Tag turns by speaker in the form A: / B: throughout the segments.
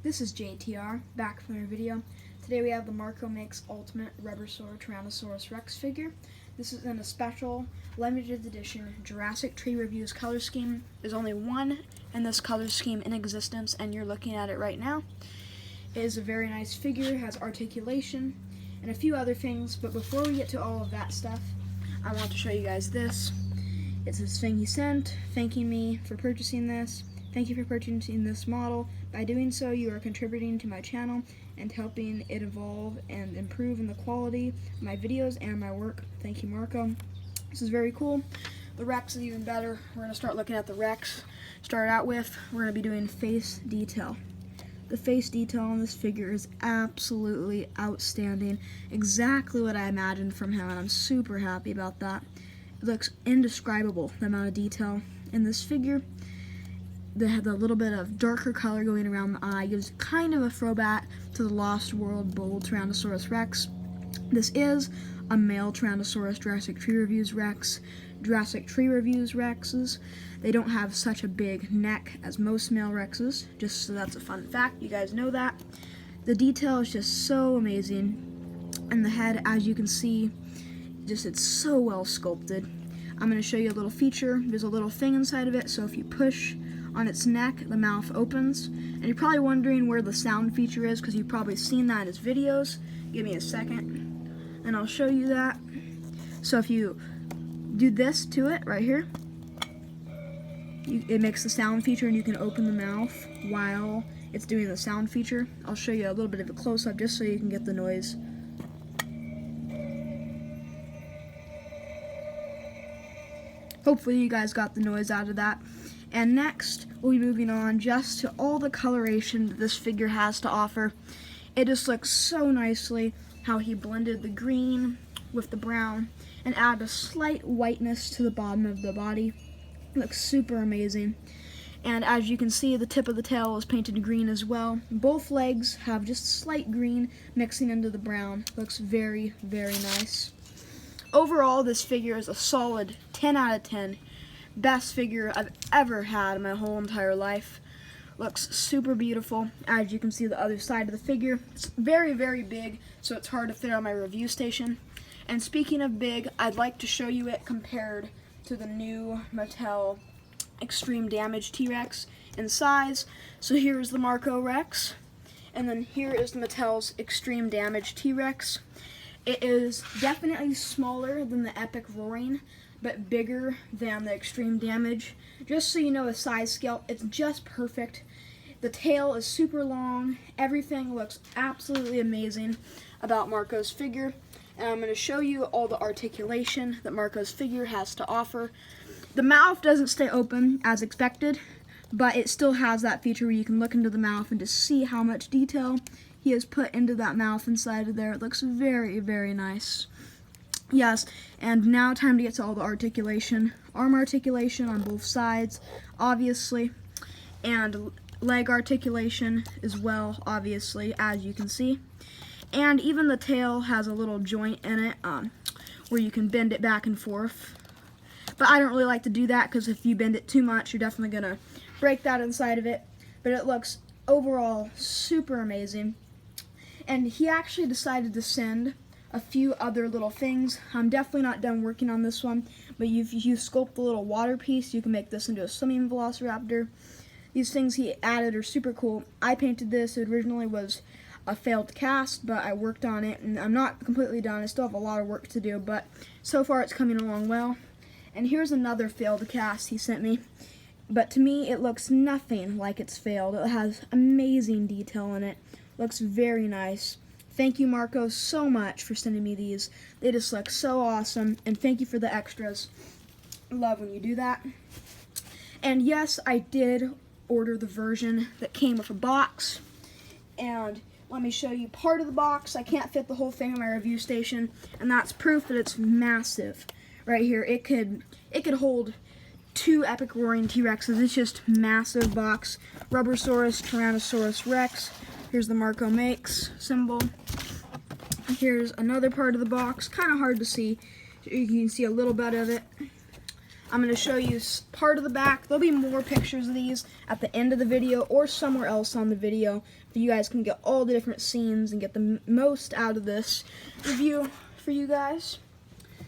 A: This is JTR, back from another video. Today we have the Marco Makes Ultimate Rubbersaur Tyrannosaurus Rex figure. This is in a special, limited edition Jurassic Tree Reviews color scheme. There's only one in this color scheme in existence, and you're looking at it right now. It is a very nice figure, has articulation, and a few other things, but before we get to all of that stuff, I want to show you guys this. It's this thing he sent, thanking me for purchasing this. Thank you for purchasing this model. By doing so, you are contributing to my channel and helping it evolve and improve in the quality of my videos and my work. Thank you, Marco. This is very cool. The Rex is even better. We're going to start looking at the Rex. Start out with, we're going to be doing face detail. The face detail on this figure is absolutely outstanding. Exactly what I imagined from him, and I'm super happy about that. It looks indescribable, the amount of detail in this figure. They have the little bit of darker color going around the eye, gives kind of a throwback to the Lost World Bull Tyrannosaurus Rex. This is a male Tyrannosaurus Jurassic Tree Reviews Rex. Jurassic Tree Reviews Rexes, they don't have such a big neck as most male Rexes, just so that's a fun fact, you guys know that. The detail is just so amazing, and the head, as you can see, it's so well sculpted. I'm going to show you a little feature. There's a little thing inside of it, so if you push on its neck, the mouth opens. And you're probably wondering where the sound feature is, because you've probably seen that in his videos. Give me a second, and I'll show you that. So if you do this to it right here, it makes the sound feature, and you can open the mouth while it's doing the sound feature. I'll show you a little bit of a close-up just so you can get the noise. Hopefully you guys got the noise out of that. And next, we'll be moving on just to all the coloration that this figure has to offer. It just looks so nicely how he blended the green with the brown and added a slight whiteness to the bottom of the body. It looks super amazing. And as you can see, the tip of the tail is painted green as well. Both legs have just slight green mixing into the brown. Looks very, very nice. Overall, this figure is a solid 10 out of 10. Best figure I've ever had in my whole entire life. Looks super beautiful. As you can see, the other side of the figure, it's very, very big, so it's hard to fit on my review station. And speaking of big, I'd like to show you it compared to the new Mattel Extreme Damage T-Rex in size. So here's the Marco Rex, and then here is the Mattel's Extreme Damage T-Rex. It is definitely smaller than the Epic Roaring, but bigger than the Extreme Damage. Just so you know the size scale, it's just perfect. The tail is super long. Everything looks absolutely amazing about Marco's figure. And I'm going to show you all the articulation that Marco's figure has to offer. The mouth doesn't stay open as expected, but it still has that feature where you can look into the mouth and just see how much detail he has put into that mouth inside of there. It looks very, very nice. Yes, and now time to get to all the articulation. Arm articulation on both sides, obviously, and leg articulation as well, obviously, as you can see. And even the tail has a little joint in it where you can bend it back and forth. But I don't really like to do that, because if you bend it too much, you're definitely going to break that inside of it. But it looks overall super amazing. And he actually decided to send a few other little things. I'm definitely not done working on this one, but if you sculpt the little water piece, you can make this into a swimming velociraptor. These things he added are super cool. I painted this. It originally was a failed cast, but I worked on it, and I'm not completely done. I still have a lot of work to do, but so far it's coming along well. And here's another failed cast he sent me, but to me it looks nothing like it's failed. It has amazing detail in it. Looks very nice. Thank you, Marco, so much for sending me these. They just look so awesome, and thank you for the extras. Love when you do that. And yes, I did order the version that came with a box, and let me show you part of the box. I can't fit the whole thing in my review station, and that's proof that it's massive. Right here, it could hold 2 Epic Roaring T-Rexes. It's just massive box. Rubbersaurus, Tyrannosaurus Rex. Here's the Marco Makes symbol. Here's another part of the box. Kind of hard to see. You can see a little bit of it. I'm going to show you part of the back. There'll be more pictures of these at the end of the video or somewhere else on the video, so you guys can get all the different scenes and get the most out of this review for you guys.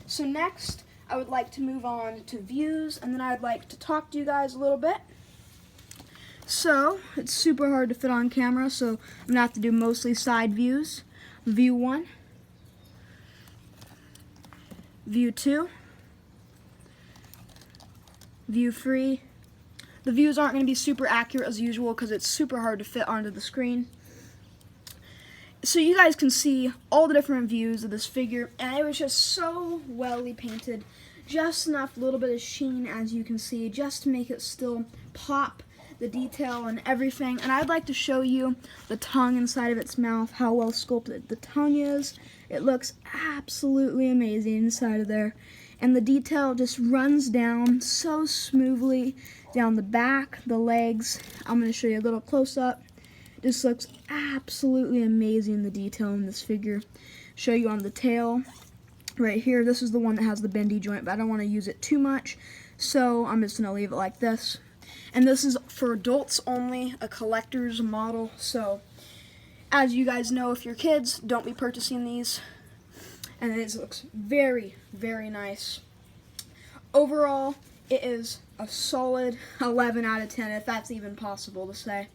A: So next, I would like to move on to views, and then I'd like to talk to you guys a little bit. So, it's super hard to fit on camera, so I'm going to have to do mostly side views. View 1, View 2, View 3. The views aren't going to be super accurate as usual because it's super hard to fit onto the screen. So you guys can see all the different views of this figure, and it was just so welly painted. Just enough little bit of sheen, as you can see, just to make it still pop, the detail and everything. And I'd like to show you the tongue inside of its mouth, how well sculpted the tongue is. It looks absolutely amazing inside of there. And the detail just runs down so smoothly down the back, the legs. I'm going to show you a little close-up. This looks absolutely amazing, the detail in this figure. Show you on the tail. Right here, this is the one that has the bendy joint, but I don't want to use it too much, so I'm just going to leave it like this. And this is for adults only, a collector's model, so as you guys know, if you're kids, don't be purchasing these. And it looks very, very nice. Overall, it is a solid 11 out of 10, if that's even possible to say.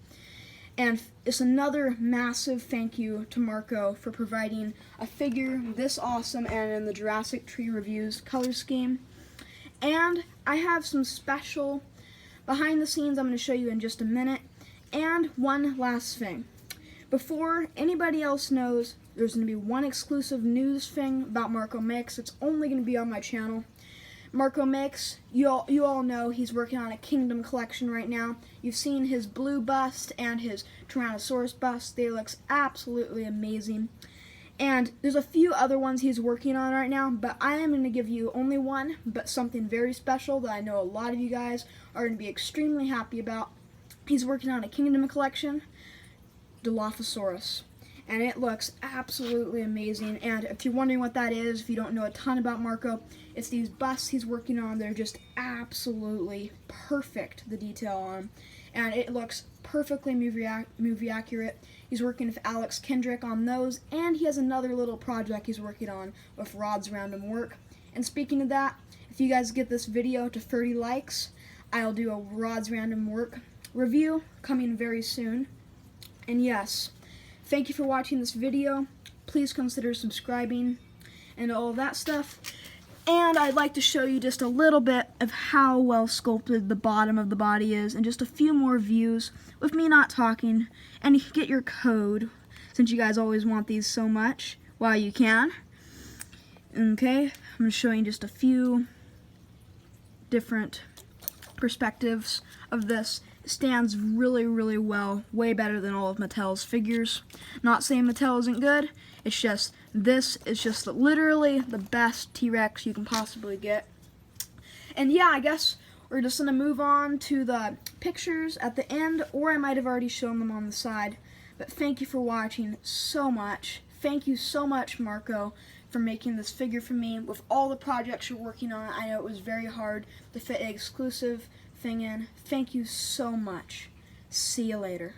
A: And it's another massive thank you to Marco for providing a figure this awesome and in the Jurassic Tree Reviews color scheme. And I have some special behind the scenes I'm going to show you in just a minute. And one last thing. Before anybody else knows, there's going to be one exclusive news thing about Marco Makes. It's only going to be on my channel. Marco Makes, you all know he's working on a Kingdom collection right now. You've seen his blue bust and his Tyrannosaurus bust. They look absolutely amazing. And there's a few other ones he's working on right now, but I am going to give you only one, but something very special that I know a lot of you guys are going to be extremely happy about. He's working on a Kingdom collection, Dilophosaurus. And it looks absolutely amazing. And if you're wondering what that is, if you don't know a ton about Marco, it's these busts he's working on. They're just absolutely perfect, the detail on them. And it looks perfectly movie accurate. He's working with Alex Kendrick on those, and he has another little project he's working on with Rod's Random Work. And speaking of that, if you guys get this video to 30 likes, I'll do a Rod's Random Work review coming very soon. And yes, thank you for watching this video. Please consider subscribing and all of that stuff. And I'd like to show you just a little bit of how well sculpted the bottom of the body is, and just a few more views with me not talking. And you can get your code, since you guys always want these so much, while you can. Okay, I'm going to show you just a few different perspectives of this. It stands really, really well, way better than all of Mattel's figures. Not saying Mattel isn't good, it's just, this is just literally the best T-Rex you can possibly get. And yeah, I guess we're just going to move on to the pictures at the end, or I might have already shown them on the side. But thank you for watching so much. Thank you so much, Marco, for making this figure for me. With all the projects you're working on, I know it was very hard to fit an exclusive thing in. Thank you so much. See you later.